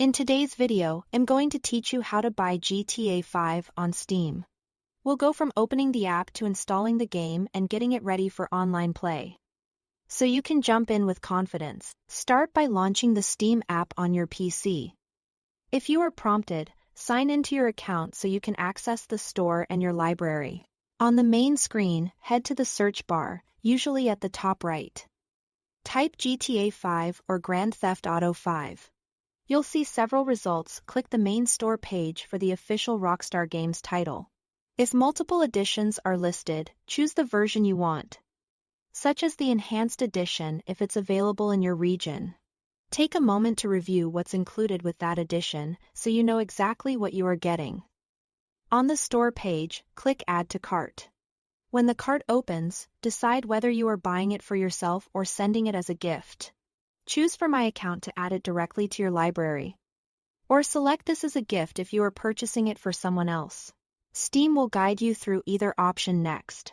In today's video, I'm going to teach you how to buy GTA 5 on Steam. We'll go from opening the app to installing the game and getting it ready for online play. So you can jump in with confidence. Start by launching the Steam app on your PC. If you are prompted, sign into your account so you can access the store and your library. On the main screen, head to the search bar, usually at the top right. Type GTA 5 or Grand Theft Auto 5. You'll see several results. Click the main store page for the official Rockstar Games title. If multiple editions are listed, choose the version you want, such as the Enhanced Edition if it's available in your region. Take a moment to review what's included with that edition so you know exactly what you are getting. On the store page, click Add to Cart. When the cart opens, decide whether you are buying it for yourself or sending it as a gift. Choose For My Account to add it directly to your library. Or select This as a gift if you are purchasing it for someone else. Steam will guide you through either option next.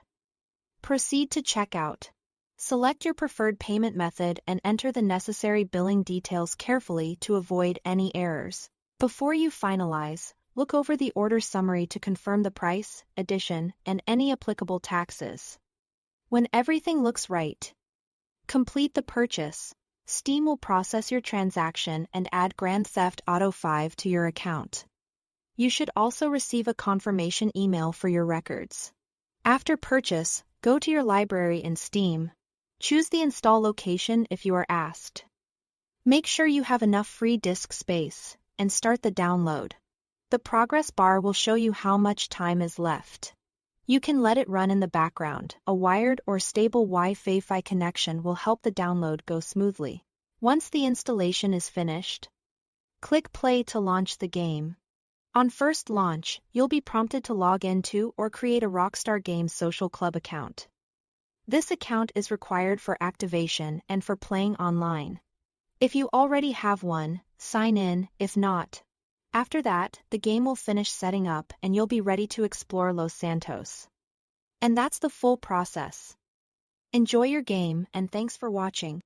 Proceed to checkout. Select your preferred payment method and enter the necessary billing details carefully to avoid any errors. Before you finalize, look over the order summary to confirm the price, edition, and any applicable taxes. When everything looks right, complete the purchase. Steam will process your transaction and add Grand Theft Auto 5 to your account. You should also receive a confirmation email for your records. After purchase, go to your library in Steam. Choose the install location if you are asked. Make sure you have enough free disk space, and start the download. The progress bar will show you how much time is left. You can let it run in the background. A wired or stable Wi-Fi connection will help the download go smoothly. Once the installation is finished, click play to launch the game. On first launch, you'll be prompted to log into or create a Rockstar Games social club account. This account is required for activation and for playing online. If you already have one, sign in. If not, after that, the game will finish setting up and you'll be ready to explore Los Santos. And that's the full process. Enjoy your game and thanks for watching.